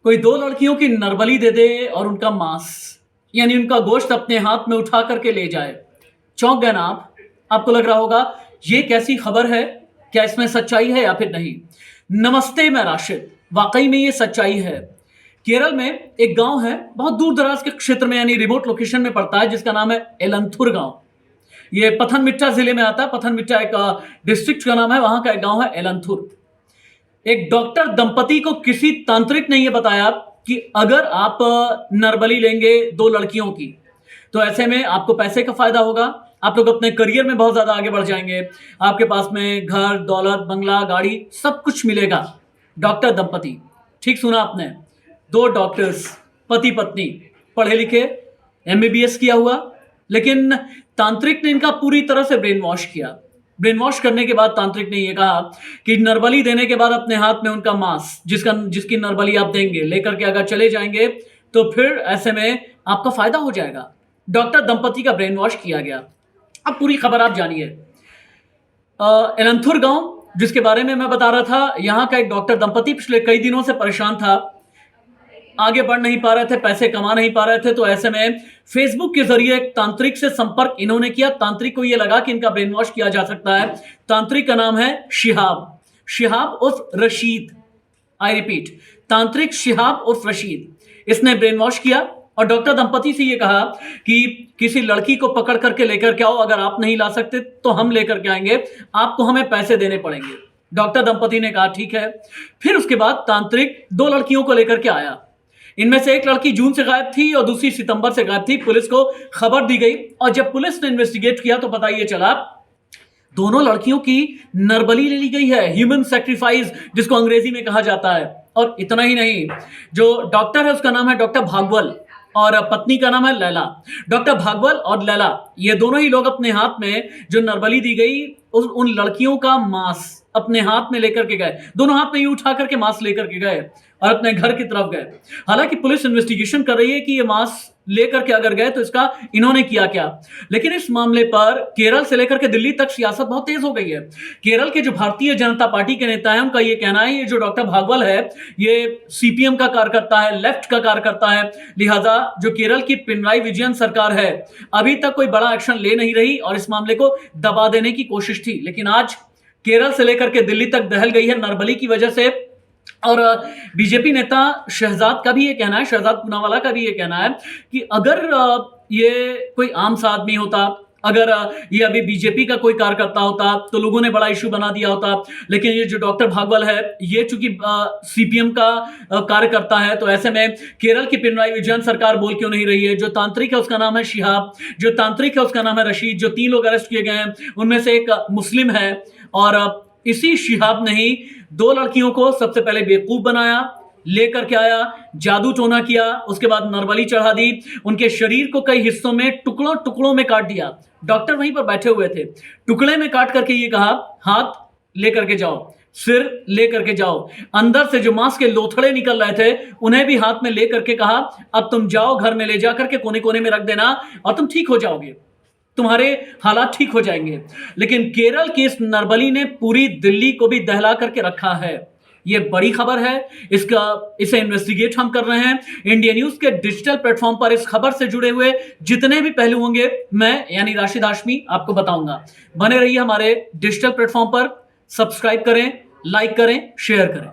कोई 2 लड़कियों की नरबली दे दे और उनका मांस, यानी उनका गोश्त अपने हाथ में उठा करके ले जाए। चौंक गए ना आप? आपको लग रहा होगा ये कैसी खबर है? क्या इसमें सच्चाई है या फिर नहीं? नमस्ते, मैं राशिद। वाक़ई में ये सच्चाई है। केरल में एक गाँव है, बहुत दूर-दराज के क्षेत्र में यानी रिमोट लोकेशन में पड़ता है जिसका नाम है एलंथुर गाँव। ये पथनमथिट्टा ज़िले में आता है, पथनमथिट्टा एक डिस्ट्रिक्ट का नाम है, वहाँ का एक गाँव है एलंथुर। एक डॉक्टर दंपति को किसी तांत्रिक ने ये बताया कि अगर आप नरबली लेंगे 2 लड़कियों की, तो ऐसे में आपको पैसे का फ़ायदा होगा, आप लोग अपने करियर में बहुत ज़्यादा आगे बढ़ जाएँगे, आपके पास में घर, दौलत, बंगला, गाड़ी सब कुछ मिलेगा। डॉक्टर दंपति, ठीक सुना आपने, 2 डॉक्टर्स, पति-पत्नी, पढ़े-लिखे, एमबीबीएस किया हुआ, लेकिन तांत्रिक ने इनका पूरी तरह से ब्रेन वॉश किया। ब्रेन वॉश करने के बाद तांत्रिक ने ये कहा कि नरबली देने के बाद अपने हाथ में उनका मांस, जिसकी नरबली आप देंगे, लेकर के अगर चले जाएँगे, तो फिर ऐसे में आपका फ़ायदा हो जाएगा। डॉक्टर दंपति का ब्रेन वॉश किया गया। अब पूरी खबर आप जानिए। एलंथुर गाँव जिसके बारे में मैं बता रहा था, यहाँ का एक डॉक्टर दंपति पिछले कई दिनों से परेशान था। आगे बढ़ नहीं पा रहे थे, पैसे कमा नहीं पा रहे थे, तो ऐसे में फेसबुक के ज़रिए एक तांत्रिक से संपर्क इन्होंने किया। तांत्रिक को ये लगा कि इनका ब्रेन वॉश किया जा सकता है। तांत्रिक का नाम है शिहाब, शिहाब उर्फ रशीद। आई रिपीट, तांत्रिक शिहाब उर्फ रशीद। इसने ब्रेन वॉश किया और डॉक्टर दंपति से ये कहा कि किसी लड़की को पकड़ करके लेकर के आओ, अगर आप नहीं ला सकते तो हम लेकर के आएंगे, आपको हमें पैसे देने पड़ेंगे। डॉक्टर दंपति ने कहा ठीक है। फिर उसके बाद तांत्रिक 2 लड़कियों को लेकर के आया। इनमें से एक लड़की जून से गायब थी और दूसरी सितंबर से गायब थी। पुलिस को खबर दी गई और जब पुलिस ने इन्वेस्टिगेट किया तो पता ये चला दोनों लड़कियों की नरबली ले ली गई है, ह्यूमन सैक्रिफाइस जिसको अंग्रेजी में कहा जाता है। और इतना ही नहीं, जो डॉक्टर है उसका नाम है डॉक्टर भागवल और पत्नी का नाम है लैला। डॉक्टर भागवल और लैला ये दोनों ही लोग अपने हाथ में जो नरबली दी गई उन लड़कियों का मांस अपने हाथ में लेकर के गए, दोनों हाथ में ये उठा करके मांस लेकर के गए और अपने घर की तरफ गए। हालांकि पुलिस इन्वेस्टिगेशन कर रही है कि ये मांस लेकर के अगर गए तो इसका इन्होंने किया क्या। लेकिन इस मामले पर केरल से लेकर के दिल्ली तक सियासत बहुत तेज हो गई है। केरल के जो भारतीय जनता पार्टी के नेता हैं उनका ये कहना है ये जो डॉक्टर भागवल है ये सीपीएम का कार्यकर्ता है, लेफ्ट का कार्यकर्ता है, लिहाजा जो केरल की पिनराई विजयन सरकार है अभी तक कोई बड़ा एक्शन ले नहीं रही और इस मामले को दबा देने की कोशिश थी। लेकिन आज केरल से लेकर के दिल्ली तक दहल गई है नरबली की वजह से। और बीजेपी नेता शहजाद का भी ये कहना है, शहजाद पूनावाला का भी ये कहना है कि अगर ये कोई आम सा आदमी होता, अगर ये अभी बीजेपी का कोई कार्यकर्ता होता तो लोगों ने बड़ा इशू बना दिया होता। लेकिन ये जो डॉक्टर भागवल है ये चूंकि सीपीएम का कार्यकर्ता है, तो ऐसे में केरल की पिनराई विजयन सरकार बोल क्यों नहीं रही है। जो तांत्रिक है उसका नाम है शिहाब, जो तांत्रिक है उसका नाम है रशीद। जो 3 लोग अरेस्ट किए गए हैं उनमें से एक मुस्लिम है और इसी शिहाब ने ही 2 लड़कियों को सबसे पहले बेवकूफ बनाया, लेकर के आया, जादू टोना किया, उसके बाद नरबली चढ़ा दी, उनके शरीर को कई हिस्सों में टुकड़ों टुकड़ों में काट दिया। डॉक्टर वहीं पर बैठे हुए थे, टुकड़े में काट करके ये कहा हाथ लेकर के जाओ, सिर लेकर के जाओ, अंदर से जो मांस के लोथड़े निकल रहे थे उन्हें भी हाथ में लेकर के कहा अब तुम जाओ घर में ले जाकर के कोने कोने में रख देना और तुम ठीक हो जाओगे, तुम्हारे हालात ठीक हो जाएंगे। लेकिन केरल की इस नरबली ने पूरी दिल्ली को भी दहला करके रखा है। ये बड़ी खबर है, इसे इन्वेस्टिगेट हम कर रहे हैं। इंडिया न्यूज के डिजिटल प्लेटफॉर्म पर इस खबर से जुड़े हुए जितने भी पहलू होंगे मैं यानी राशिद हाशमी आपको बताऊंगा। बने रहिए हमारे डिजिटल प्लेटफॉर्म पर, सब्सक्राइब करें, लाइक करें, शेयर करें।